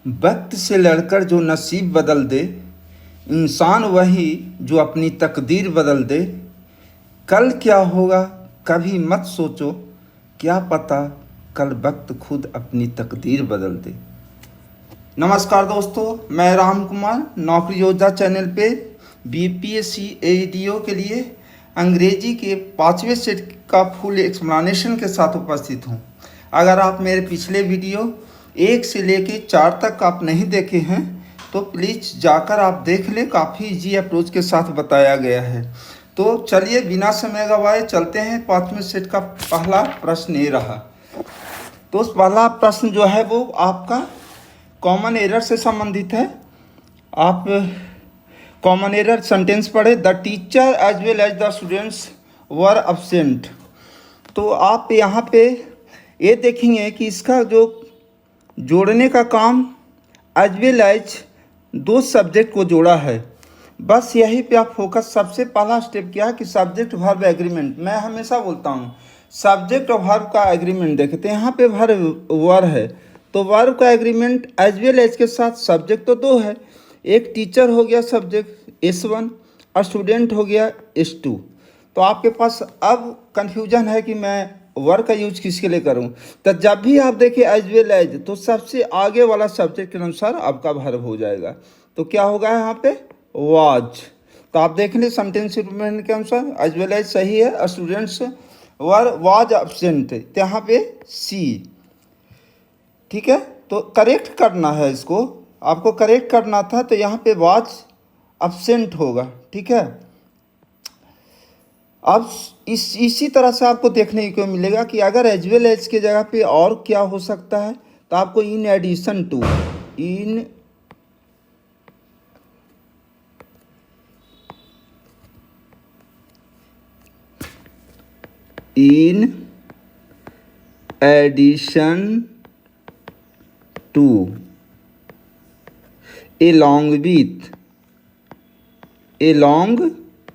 वक्त से लड़कर जो नसीब बदल दे, इंसान वही जो अपनी तकदीर बदल दे। कल क्या होगा कभी मत सोचो, क्या पता कल वक्त खुद अपनी तकदीर बदल दे। नमस्कार दोस्तों, मैं राम कुमार नौकरी योद्धा चैनल पे बीपीएससी एडीओ के लिए अंग्रेजी के 5वें सेट का फुल एक्सप्लेनेशन के साथ उपस्थित हूँ। अगर आप मेरे पिछले वीडियो 1 से लेके 4 तक आप नहीं देखे हैं तो प्लीज़ जाकर आप देख लें, काफ़ी इजी अप्रोच के साथ बताया गया है। तो चलिए बिना समय गवाए चलते हैं। 5वें सेट का पहला प्रश्न ये रहा। तो उस पहला प्रश्न जो है वो आपका कॉमन एरर से संबंधित है। आप कॉमन एरर सेंटेंस पढ़े, the teacher as well as the students were absent. तो आप यहाँ पे ये देखेंगे कि इसका जो जोड़ने का काम एज वेल एज 2 सब्जेक्ट को जोड़ा है। बस यही पे आप फोकस। सबसे पहला स्टेप क्या है कि सब्जेक्ट वर्ब एग्रीमेंट। मैं हमेशा बोलता हूँ सब्जेक्ट और वर्ब का एग्रीमेंट देखते हैं। यहाँ पे वर्ब वर है तो वर्ब का एग्रीमेंट एज वेल एज के साथ सब्जेक्ट तो 2 है। एक टीचर हो गया सब्जेक्ट S1 और स्टूडेंट हो गया S2। तो आपके पास अब कन्फ्यूजन है कि मैं वर्ब का यूज किसके लिए करूं। तो जब भी आप देखिए एज वेल एज तो सबसे आगे वाला सब्जेक्ट के अनुसार आपका वर्ब हो जाएगा। तो क्या होगा यहाँ पे वाज। तो आप देख लें सेंटेंस इंप्रूवमेंट के अनुसार एज वेल एज सही है। स्टूडेंट्स वर वाज एब्सेंट, तो यहाँ पे सी। ठीक है, तो करेक्ट करना है, इसको आपको करेक्ट करना था। तो यहाँ पे वाज एब्सेंट होगा। ठीक है, अब इसी तरह से आपको देखने को मिलेगा कि अगर एज वेल एज के जगह पे और क्या हो सकता है तो आपको in addition to, in addition to, along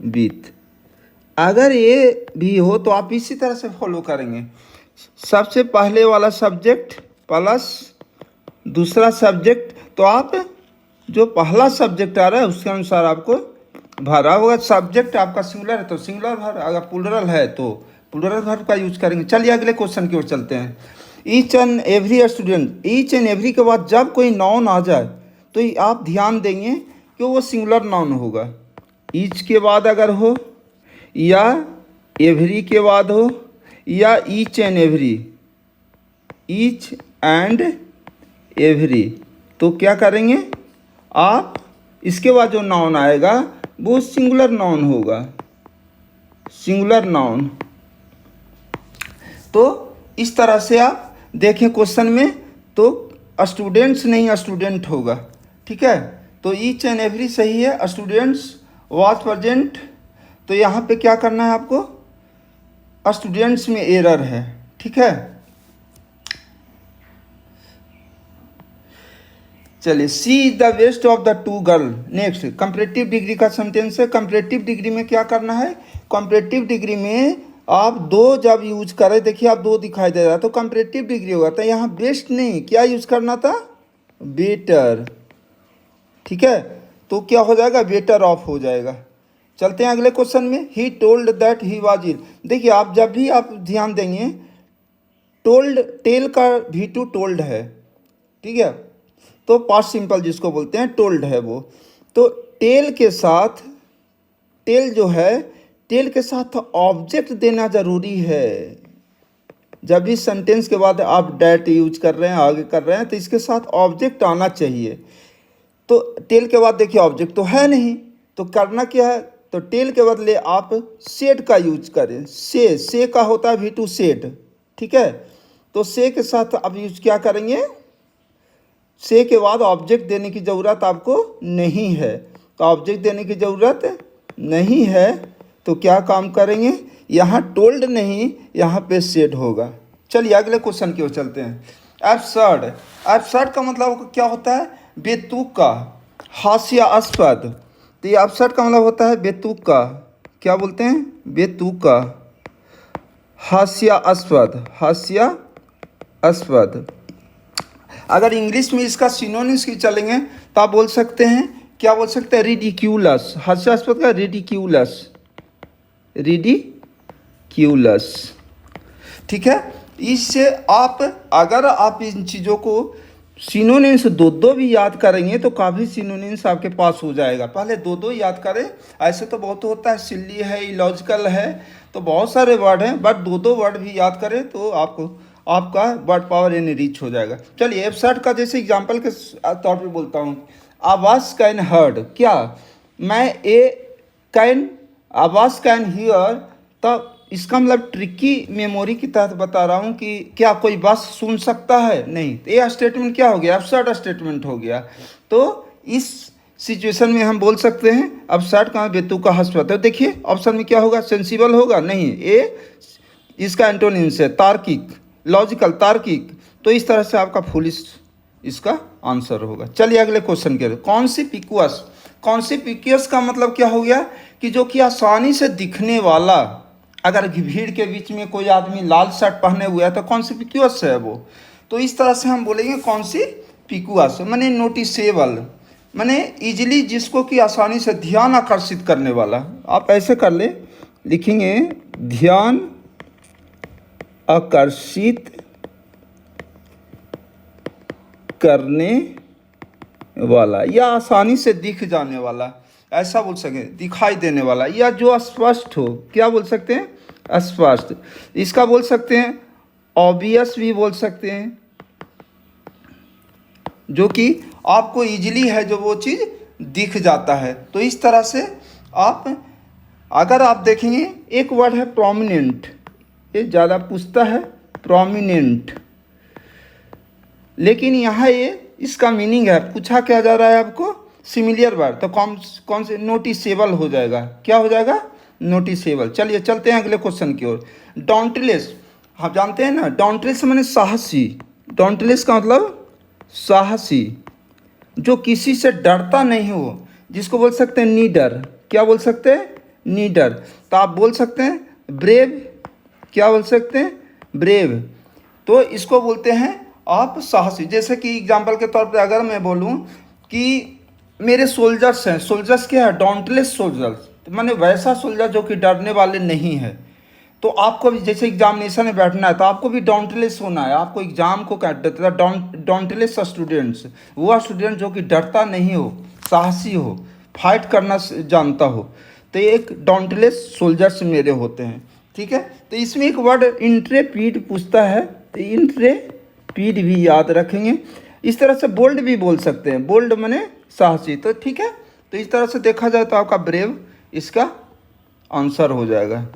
with अगर ये भी हो तो आप इसी तरह से फॉलो करेंगे। सबसे पहले वाला सब्जेक्ट प्लस दूसरा सब्जेक्ट, तो आप जो पहला सब्जेक्ट आ रहा है उसके अनुसार आपको भरा होगा। सब्जेक्ट आपका सिंगुलर है तो सिंगुलर भर, अगर प्लूरल है तो प्लूरल भर का यूज करेंगे। चलिए अगले क्वेश्चन की ओर चलते हैं। Each and every student, each and every के बाद जब कोई नाउन आ जाए तो आप ध्यान देंगे कि वो सिंगुलर नाउन होगा। ईच के बाद अगर हो या एवरी के बाद हो या each and every, each and every, तो क्या करेंगे आप, इसके बाद जो नाउन आएगा वो सिंगुलर नाउन होगा, सिंगुलर नाउन। तो इस तरह से आप देखें क्वेश्चन में तो स्टूडेंट्स नहीं स्टूडेंट होगा। ठीक है, तो ईच एंड एवरी सही है। स्टूडेंट्स वाज प्रेजेंट, तो यहाँ पे क्या करना है आपको, स्टूडेंट्स में एरर है। ठीक है, चलिए she is the best of the 2 girl. Next comparative degree का सेंटेंस है। कंपैरेटिव डिग्री में क्या करना है, कंपैरेटिव डिग्री में आप 2 जब यूज करें, देखिए आप 2 दिखाई दे रहा है तो कंपैरेटिव डिग्री होगा। तो यहाँ बेस्ट नहीं, क्या यूज करना था, बेटर। ठीक है, तो क्या हो जाएगा, बेटर ऑफ हो जाएगा। चलते हैं अगले क्वेश्चन में। He told that he was ill. देखिए आप जब भी आप ध्यान देंगे टोल्ड, टेल का V2 टोल्ड है। ठीक है, तो पास्ट सिंपल जिसको बोलते हैं टोल्ड है वो। तो टेल के साथ, टेल जो है, टेल के साथ ऑब्जेक्ट देना जरूरी है। जब भी सेंटेंस के बाद आप डैट यूज कर रहे हैं, आगे कर रहे हैं, तो इसके साथ ऑब्जेक्ट आना चाहिए। तो टेल के बाद देखिए ऑब्जेक्ट तो है नहीं, तो करना क्या है, तो टेल के बदले आप सेड का यूज करें। से का होता है V2 सेड। ठीक है, तो से के साथ आप यूज क्या करेंगे, से के बाद ऑब्जेक्ट देने की ज़रूरत आपको नहीं है। तो ऑब्जेक्ट देने की ज़रूरत नहीं है तो क्या काम करेंगे, यहाँ टोल्ड नहीं, यहाँ पे सेड होगा। चलिए अगले क्वेश्चन की ओर चलते हैं। एब्सर्ड, एब्सर्ड का मतलब क्या होता है, बेतुका, हास्यास्पद। तो ये एब्सर्ड का मतलब होता है बेतुका, क्या बोलते हैं, बेतुका, हास्यास्पद, हास्यास्पद। अगर इंग्लिश में इसका सिनोनिम्स की चलेंगे तो आप बोल सकते हैं, क्या बोल सकते हैं, रिडिक्यूलस, हास्यास्पद का रिडिक्यूलस, रिडिक्यूलस। ठीक है, इससे आप अगर आप इन चीज़ों को सिनोनिम्स दो दो भी याद करेंगे तो काफ़ी सिनोनिम्स आपके पास हो जाएगा। पहले दो दो याद करें, ऐसे तो बहुत होता है, सिली है, इलॉजिकल है, तो बहुत सारे वर्ड हैं, बट दो दो वर्ड भी याद करें तो आपको आपका वर्ड पावर यानी रीच हो जाएगा। चलिए एब्सर्ड का जैसे एग्जांपल के तौर पे बोलता हूँ, आवाज कैन हर्ड, क्या मैं ए कैन आवाज कैन हियर, तब इसका मतलब ट्रिकी मेमोरी की तहत बता रहा हूँ कि क्या कोई बात सुन सकता है, नहीं, तो ये स्टेटमेंट क्या हो गया, एब्सर्ड स्टेटमेंट हो गया। तो इस सिचुएशन में हम बोल सकते हैं एब्सर्ड का बेतुका हस्वत है। देखिए ऑप्शन में क्या होगा, सेंसिबल होगा, नहीं, ए इसका एंटोनिम्स है, तार्किक, लॉजिकल, तार्किक, तो इस तरह से आपका फुलिश इसका आंसर होगा। चलिए अगले क्वेश्चन के, कॉन्सिपिक्यूअस, कॉन्सिपिक्यूअस का मतलब क्या हो गया कि जो कि आसानी से दिखने वाला, अगर भीड़ के बीच में कोई आदमी लाल शर्ट पहने हुआ है तो कॉन्सिपिक्यूअस है वो, तो इस तरह से हम बोलेंगे कॉन्सिपिक्यूअस, माने नोटिसेबल, माने इजीली, जिसको कि आसानी से ध्यान आकर्षित करने वाला। आप ऐसे कर ले, लिखेंगे ध्यान आकर्षित करने वाला, या आसानी से दिख जाने वाला, ऐसा बोल सके, दिखाई देने वाला, या जो स्पष्ट हो, क्या बोल सकते हैं, स्पष्ट। इसका बोल सकते हैं ऑब्वियस भी बोल सकते हैं, जो कि आपको इजीली है, जो वो चीज़ दिख जाता है। तो इस तरह से आप, अगर आप देखेंगे एक वर्ड है प्रोमिनेंट, ये ज़्यादा पूछता है, प्रोमिनेंट, लेकिन यहाँ ये इसका मीनिंग है, पूछा क्या जा रहा है आपको, सिमिलियर वर्ड, तो कौन से, नोटिसेबल हो जाएगा, क्या हो जाएगा, नोटिसेबल। चलिए चलते हैं अगले क्वेश्चन की ओर। डॉन्टलेस, आप जानते हैं ना, डॉन्टलेस माने साहसी, डॉन्टलेस का मतलब साहसी, जो किसी से डरता नहीं हो, जिसको बोल सकते हैं नीडर, क्या बोल सकते हैं, नीडर। तो आप बोल सकते हैं ब्रेव, क्या बोल सकते हैं, ब्रेव, तो इसको बोलते हैं आप साहसी। जैसे कि एग्जाम्पल के तौर पे अगर मैं बोलूँ कि मेरे सोल्जर्स हैं, सोल्जर्स क्या है, डॉन्टलेस सोल्जर्स, तो मैंने वैसा सोल्जर जो कि डरने वाले नहीं है। तो आपको भी जैसे एग्जामिनेशन में बैठना है तो आपको भी डॉन्टलेस होना है, आपको एग्जाम को क्या देता है, डॉन्टलेस स्टूडेंट्स, वो स्टूडेंट जो कि डरता नहीं हो, साहसी हो, फाइट करना जानता हो, तो एक डॉन्टलेस सोल्जर्स मेरे होते हैं। ठीक है, तो इसमें एक वर्ड इंट्रेपीड पूछता है, तो इंट्रेपीड भी याद रखेंगे। इस तरह से बोल्ड भी बोल सकते हैं, बोल्ड माने साहसी, तो ठीक है, तो इस तरह से देखा जाए तो आपका ब्रेव इसका आंसर हो जाएगा।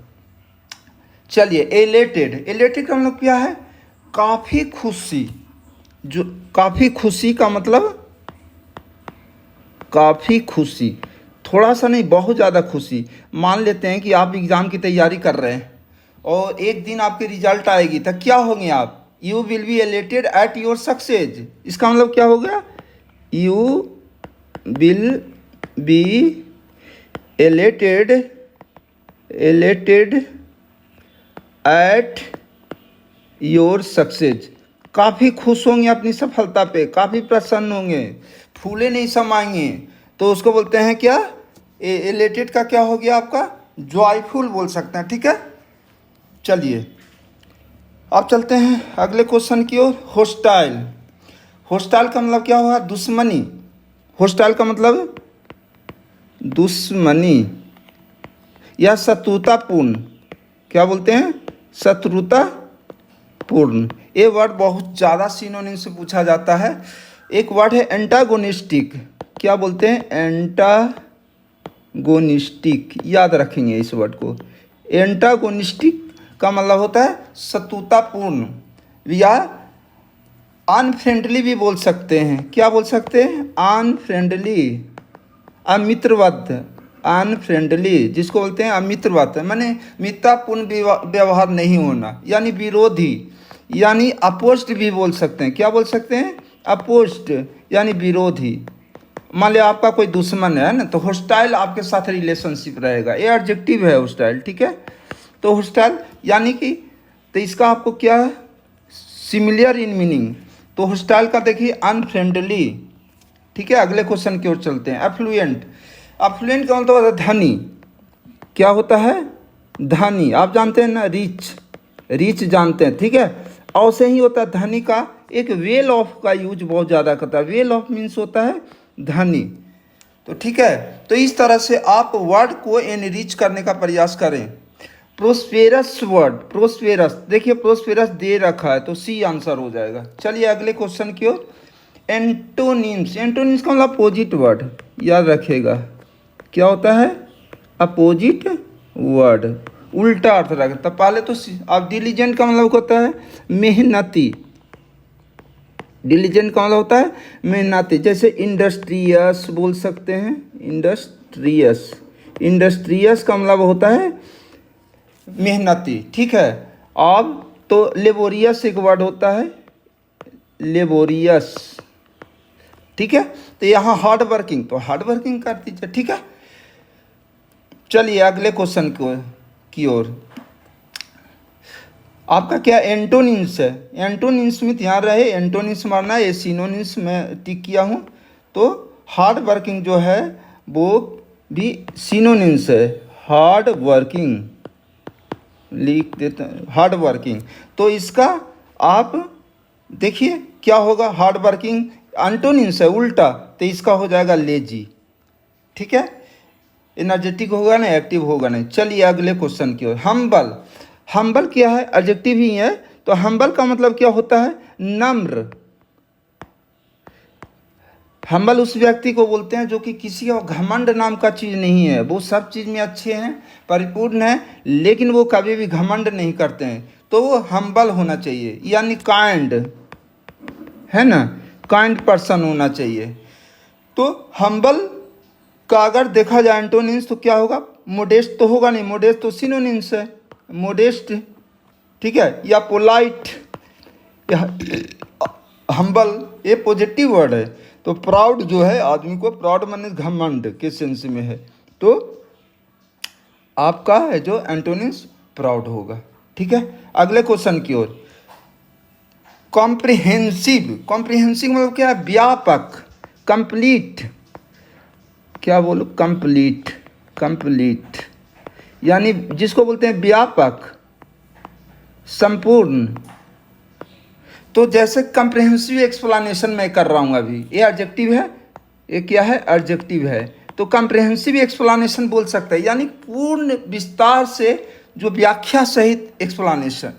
चलिए एलेटेड, एलेटेड का मतलब क्या है, काफ़ी खुशी, जो काफ़ी खुशी का मतलब, काफ़ी खुशी, थोड़ा सा नहीं, बहुत ज़्यादा खुशी। मान लेते हैं कि आप एग्ज़ाम की तैयारी कर रहे हैं और एक दिन आपकी रिजल्ट आएगी, तो क्या होंगे आप, you will be elated at your success. इसका मतलब क्या हो गया, you will be elated at your success, काफ़ी खुश होंगे अपनी सफलता पे, काफ़ी प्रसन्न होंगे, फूले नहीं समाएंगे, तो उसको बोलते हैं क्या, एलेटेड का क्या हो गया आपका, जॉयफुल बोल सकते हैं। ठीक है, चलिए अब चलते हैं अगले क्वेश्चन की ओर। होस्टाइल, होस्टाइल का मतलब क्या हुआ, दुश्मनी, होस्टाइल का मतलब दुश्मनी या शत्रुतापूर्ण, क्या बोलते हैं, शत्रुतापूर्ण। ये वर्ड बहुत ज़्यादा सिनोनिम से पूछा जाता है। एक वर्ड है एंटागोनिस्टिक, क्या बोलते हैं, एंटागोनिस्टिक, याद रखेंगे इस वर्ड को। एंटागोनिस्टिक का मतलब होता है शत्रुतापूर्ण, या अनफ्रेंडली भी बोल सकते हैं, क्या बोल सकते हैं, अनफ्रेंडली, अमित्रवत, अनफ्रेंडली, जिसको बोलते हैं अमित्रवत, माने मित्रतापूर्ण व्यवहार नहीं होना, यानी विरोधी, यानी अपोस्ट भी बोल सकते हैं, क्या बोल सकते हैं, अपोस्ट, यानी विरोधी। मान लिया आपका कोई दुश्मन है ना, तो होस्टाइल आपके साथ रिलेशनशिप रहेगा, ये एडजेक्टिव है होस्टाइल। ठीक है, तो होस्टाइल यानी कि, तो इसका आपको क्या, सिमिलियर इन मीनिंग, तो हॉस्टाइल का देखिए अनफ्रेंडली। ठीक है, अगले क्वेश्चन की ओर चलते हैं। एफ्लुएंट, एफ्लुएंट का मतलब होता है धनी। क्या होता है? धनी। आप जानते हैं ना, रिच, रिच जानते हैं, ठीक है। और से ही होता है धनी का एक वेल ऑफ का यूज बहुत ज़्यादा करता है। वेल ऑफ मीन्स होता है धनी। तो ठीक है, तो इस तरह से आप वर्ड को एनरिच करने का प्रयास करें। प्रोस्पेरस वर्ड, प्रोस्पेरस, देखिए प्रोस्पेरस दे रखा है तो सी आंसर हो जाएगा। चलिए अगले क्वेश्चन की ओर। एंटोनिम्स, एंटोनिम्स का मतलब अपोजिट वर्ड, याद रखिएगा क्या होता है? अपोजिट वर्ड, उल्टा अर्थ रखता। पहले तो अब डिलीजेंट का मतलब होता है मेहनती। डिलीजेंट का मतलब होता है मेहनती। जैसे इंडस्ट्रियस बोल सकते हैं, इंडस्ट्रियस। इंडस्ट्रियस का मतलब होता है मेहनती, ठीक है। अब तो लेबोरियस एक वर्ड होता है, लेबोरियस, ठीक है। तो यहाँ हार्ड वर्किंग, तो हार्ड वर्किंग कर दीजिए, ठीक है। चलिए अगले क्वेश्चन की ओर। आपका क्या एंटोनिम्स है? एंटोनिम्स में ध्यान रहे, एंटोनिम्स मारना है, ये सिनोनिम्स में टिक किया हूँ। तो हार्ड वर्किंग जो है वो भी सिनोनिम्स है, हार्ड वर्किंग लिख देते हैं, हार्ड वर्किंग। तो इसका आप देखिए क्या होगा, हार्ड वर्किंग एंटोनिम्स है उल्टा, तो इसका हो जाएगा लेजी, ठीक है। एनर्जेटिक होगा ना, एक्टिव होगा नहीं। चलिए अगले क्वेश्चन की ओर। हम्बल, हम्बल क्या है? एडजेक्टिव ही है। तो हम्बल का मतलब क्या होता है? नम्र। हम्बल उस व्यक्ति को बोलते हैं जो कि किसी का घमंड नाम का चीज़ नहीं है, वो सब चीज़ में अच्छे हैं, परिपूर्ण हैं, लेकिन वो कभी भी घमंड नहीं करते हैं, तो वो हम्बल होना चाहिए। यानी काइंड, है ना, काइंड पर्सन होना चाहिए। तो हम्बल का अगर देखा जाए एंटोनिम्स तो क्या होगा? मोडेस्ट तो होगा नहीं, मोडेस्ट तो सिनोनिम्स है, मोडेस्ट, ठीक है, या पोलाइट, या हम्बल, ये पॉजिटिव वर्ड है। तो प्राउड जो है, आदमी को प्राउड माने घमंड के सेंस में है, तो आपका है जो एंटोनिम्स प्राउड होगा, ठीक है। अगले क्वेश्चन की ओर। कॉम्प्रिहेंसिव, कॉम्प्रिहेंसिव मतलब क्या है? व्यापक, कंप्लीट। क्या बोलो? कंप्लीट, कंप्लीट यानी जिसको बोलते हैं व्यापक, संपूर्ण। तो जैसे कंप्रिहेंसिव एक्सप्लेनेशन मैं कर रहा हूँ अभी, ये एडजेक्टिव है, ये क्या है? एडजेक्टिव है। तो कंप्रिहेंसिव एक्सप्लेनेशन बोल सकते हैं, यानी पूर्ण विस्तार से जो व्याख्या सहित एक्सप्लेनेशन,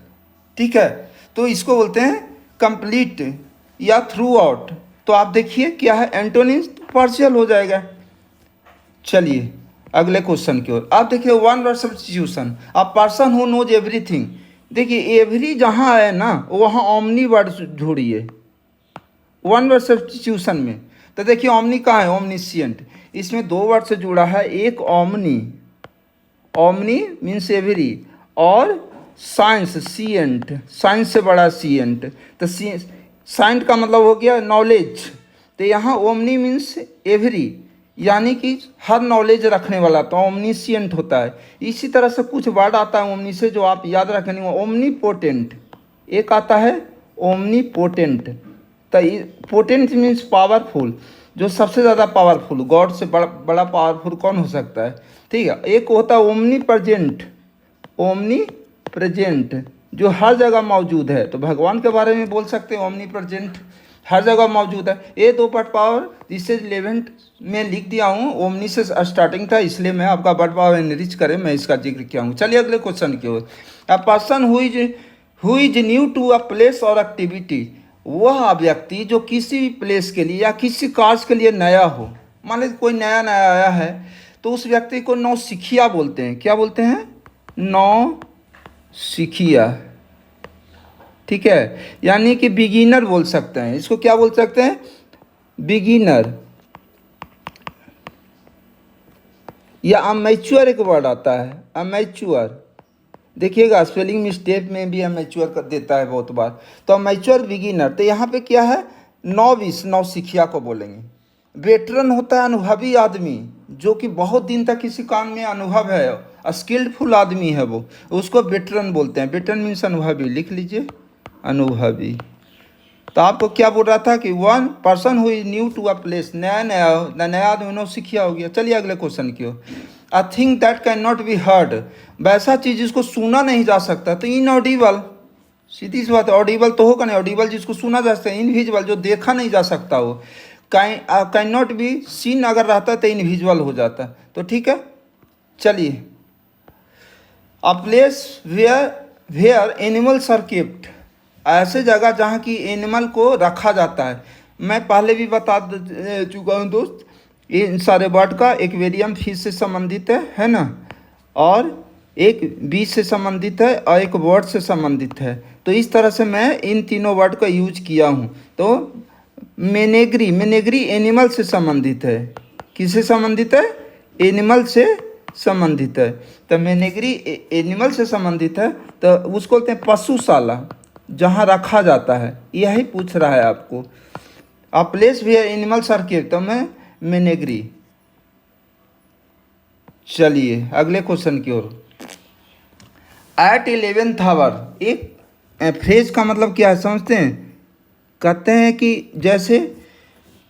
ठीक है। तो इसको बोलते हैं कंप्लीट या थ्रू आउट। तो आप देखिए क्या है? एंटोनिम्स पार्शियल हो जाएगा। चलिए अगले क्वेश्चन की ओर। आप देखिए one word substitution, a person who knows everything. देखिए एवरी जहाँ है ना, वहाँ ओमनी वर्ड जोड़िए वन वर्ड सब्स्टिट्यूशन में। तो देखिए ओमनी कहाँ है? ओमनिशियंट। इसमें दो वर्ड से जुड़ा है, एक ओमनी, ओमनी मीन्स एवरी, और साइंस, सीएंट, साइंस से बड़ा सीएंट। तो साइंट का मतलब हो गया नॉलेज। तो यहाँ ओमनी मीन्स एवरी, यानी कि हर नॉलेज रखने वाला, तो ओमनीशियंट होता है। इसी तरह से कुछ वर्ड आता है ओमनी से जो आप याद रखेंगे। ओमनी पोटेंट, एक आता है ओमनी पोटेंट। तो पोटेंट मीन्स पावरफुल, जो सबसे ज़्यादा पावरफुल, गॉड से बड़ा पावरफुल कौन हो सकता है, ठीक है। एक होता है ओमनी प्रेजेंट, ओमनी प्रेजेंट जो हर जगह मौजूद है। तो भगवान के बारे में बोल सकते हैं ओमनी प्रेजेंट, हर जगह मौजूद है। ये दो पार्ट पावर जिससे 11th में लिख दिया हूँ, ओमनी से स्टार्टिंग था, इसलिए मैं आपका वर्ड पावर एनरिच करें मैं इसका जिक्र किया हूँ। चलिए अगले क्वेश्चन की ओर। A person who is new to a place or activity, वह व्यक्ति जो किसी भी प्लेस के लिए या किसी कार्य के लिए नया हो। मान लीजिए कोई नया नया आया है, तो उस व्यक्ति को नौसिखिया बोलते हैं। क्या बोलते हैं? नौसिखिया, ठीक है, यानी कि बिगिनर बोल सकते हैं। इसको क्या बोल सकते हैं? बिगिनर। या अमेच्योर एक वर्ड आता है, अमेच्योर। देखिएगा स्पेलिंग मिस्टेक में भी अमेच्योर कर देता है बहुत बार। तो अमेच्योर, बिगिनर। तो यहाँ पे क्या है? नौविस, नौसिखिया को बोलेंगे। वेटरन होता है अनुभवी आदमी, जो कि बहुत दिन तक किसी काम में अनुभव है, स्किल्डफुल आदमी है वो, उसको वेटरन बोलते हैं। वेटरन मीन्स अनुभवी, लिख लीजिए अनुभवी। तो आपको क्या बोल रहा था कि one person who is new to a place, नया नया नया आदमी सीखिया हो गया। चलिए अगले क्वेश्चन की ओर। A thing that can not be heard, वैसा चीज जिसको सुना नहीं जा सकता, तो इनऑडिबल, सीधी सी बात है। ऑडिबल तो होगा नहीं, ऑडिबल जिसको सुना जा सकता है। इनविजिबल जो देखा नहीं जा सकता हो। कैन नॉट बी सीन अगर रहता तो इनविजिबल हो जाता। तो ठीक है, चलिए। A place where animals are kept, ऐसे जगह जहाँ की एनिमल को रखा जाता है। मैं पहले भी बता चुका हूँ दोस्त, इन सारे वर्ड का एक्वेरियम फिश से संबंधित है ना, और एक बीज से संबंधित है और एक वर्ड से संबंधित है। तो इस तरह से मैं इन तीनों वर्ड का यूज किया हूँ। तो मेनेग्री एनिमल से संबंधित है। किससे संबंधित है? एनिमल से संबंधित है। तो मेनेग्री एनिमल से संबंधित है, तो उसको बोलते हैं पशुशाला, जहाँ रखा जाता है। यही पूछ रहा है आपको। A place where animals are kept, तो मैं मेनेग्री। चलिए अगले क्वेश्चन की ओर। एट 11th आवर, एक फ्रेज का मतलब क्या है समझते हैं? कहते हैं कि जैसे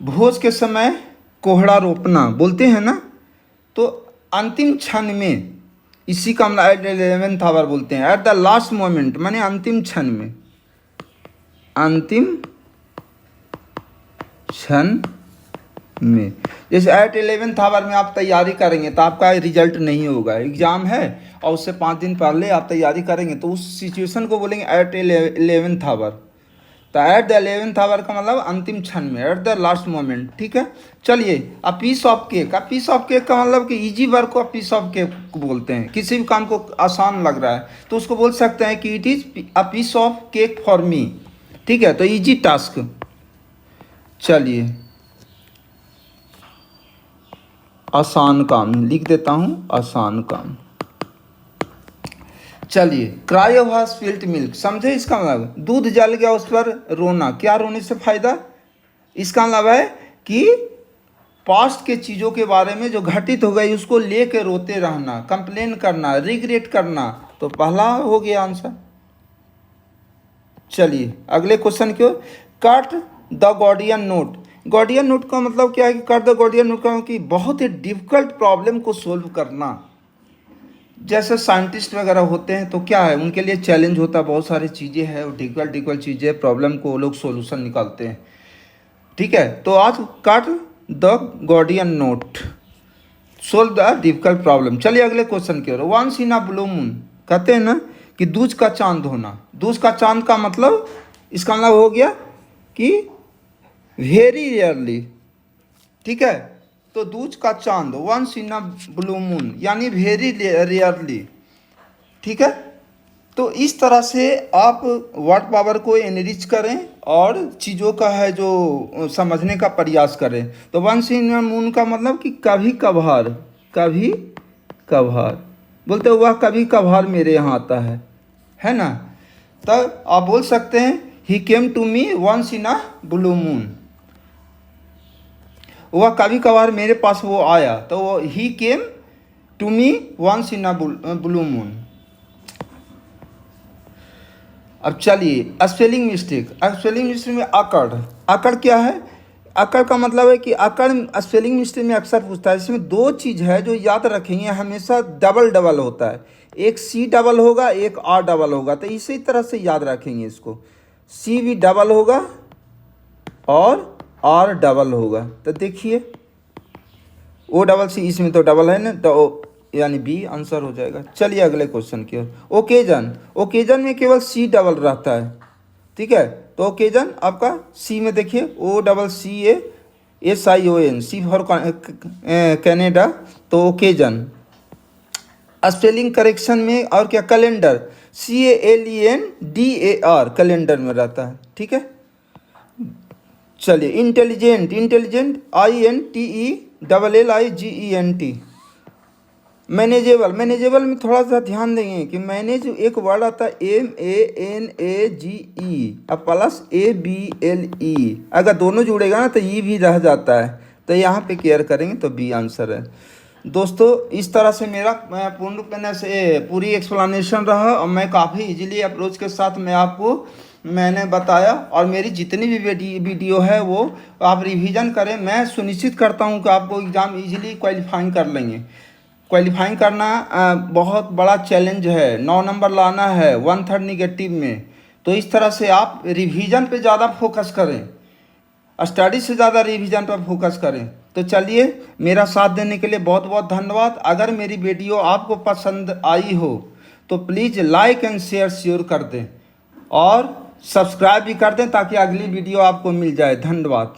भोज के समय कोहड़ा रोपना बोलते हैं ना, तो अंतिम क्षण में, इसी का मतलब एट 11th आवर बोलते हैं। एट द लास्ट मोमेंट माने अंतिम क्षण में, अंतिम क्षण में। जैसे एट 11th आवर में आप तैयारी करेंगे तो आपका रिजल्ट नहीं होगा, एग्जाम है और उससे 5 दिन पहले आप तैयारी करेंगे, तो उस सिचुएशन को बोलेंगे एट 11th आवर। तो एट द 11th आवर का मतलब अंतिम क्षण में, एट द लास्ट मोमेंट। ठीक है, चलिए। A piece of cake, a piece of cake का मतलब कि इजी वर्क को अ पीस ऑफ केक को बोलते हैं। किसी भी काम को आसान लग रहा है तो उसको बोल सकते हैं कि it is a piece of cake for me. ठीक है, तो इजी टास्क। चलिए, आसान काम लिख देता हूँ, आसान काम। चलिए, क्राई ऑफ स्पिल्ट मिल्क, समझे इसका मतलब? दूध जल गया उस पर रोना। क्या रोने से फायदा? इसका मतलब है कि पास्ट के चीज़ों के बारे में जो घटित हो गई उसको लेके रोते रहना, कंप्लेन करना, रिग्रेट करना। तो पहला हो गया आंसर। चलिए अगले क्वेश्चन की ओर। Cut the Gordian knot, Gordian knot का मतलब क्या है? कि कट द गॉर्डियन नोट का कि बहुत ही डिफिकल्ट प्रॉब्लम को सोल्व करना। जैसे साइंटिस्ट वगैरह होते हैं तो क्या है, उनके लिए चैलेंज होता है, बहुत सारी चीज़ें हैं, डिफिकल्ट चीज़ें, प्रॉब्लम को वो लोग सोल्यूशन निकालते हैं। ठीक है, तो आज cut the Gordian knot, solve the difficult problem. चलिए अगले क्वेश्चन की ओर। Once in a blue moon, कहते हैं ना कि दूज का चांद होना। दूज का चांद का मतलब, इसका मतलब हो गया कि वेरी रेयरली। ठीक है, तो दूज का चांद, once in a blue moon, यानी वेरी रेयरली। ठीक है, तो इस तरह से आप वर्ड पावर को एनरिच करें और चीज़ों का है जो समझने का प्रयास करें। तो वंस इन अ मून का मतलब कि कभी कभार, कभी कभार बोलते हुआ, कभी कभार मेरे यहाँ आता है ना। तो आप बोल सकते हैं he came to me once in a blue moon, वह कभी कभार मेरे पास वो आया। तो he came to me once in a blue moon. अब चलिए, स्पेलिंग मिस्टेक। स्पेलिंग मिस्टेक में अकड़, अकड़ क्या है? अकड़ का मतलब है कि अकड़ स्पेलिंग मिस्टेक में अक्सर पूछता है। इसमें दो चीज़ है जो याद रखेंगे, हमेशा डबल डबल होता है। एक सी डबल होगा, एक आर डबल होगा। तो इसी तरह से याद रखेंगे इसको, सी भी डबल होगा और आर डबल होगा। तो देखिए, ओ डबल सी, इसमें तो डबल है ना, तो यानी बी आंसर हो जाएगा। चलिए अगले क्वेश्चन की ओर। ओकेजन, ओकेजन में केवल सी डबल रहता है। ठीक है, तो ओकेजन आपका सी में देखिए, O double C A S I O N, C for Canada. तो ओकेजन। स्पेलिंग करेक्शन में और क्या? कैलेंडर, CALENDAR, कैलेंडर में रहता है। ठीक है, चलिए। Intelligent, intelligent INTELLIGENT। Manageable, manageable में थोड़ा सा ध्यान देंगे कि मैनेज एक वर्ड आता है MANAGE अब प्लस ABLE, अगर दोनों जुड़ेगा ना तो ई भी रह जाता है। तो यहाँ पे केयर करेंगे, तो बी आंसर है। दोस्तों, इस तरह से मेरा पूर्ण रूप से पूरी एक्सप्लेनेशन रहा और मैं काफ़ी इजीली अप्रोच के साथ मैं आपको मैंने बताया, और मेरी जितनी भी वीडियो है वो आप रिवीजन करें। मैं सुनिश्चित करता हूं कि आपको एग्ज़ाम इजीली क्वालिफाइंग कर लेंगे। क्वालिफाइंग करना बहुत बड़ा चैलेंज है। 9 नंबर लाना है 1/3 निगेटिव में। तो इस तरह से आप रिवीजन पे ज़्यादा फोकस करें, स्टडी से ज़्यादा रिवीजन पर फोकस करें। तो चलिए, मेरा साथ देने के लिए बहुत बहुत धन्यवाद। अगर मेरी वीडियो आपको पसंद आई हो तो please like and share sure कर दें और सब्सक्राइब भी कर दें ताकि अगली वीडियो आपको मिल जाए। धन्यवाद।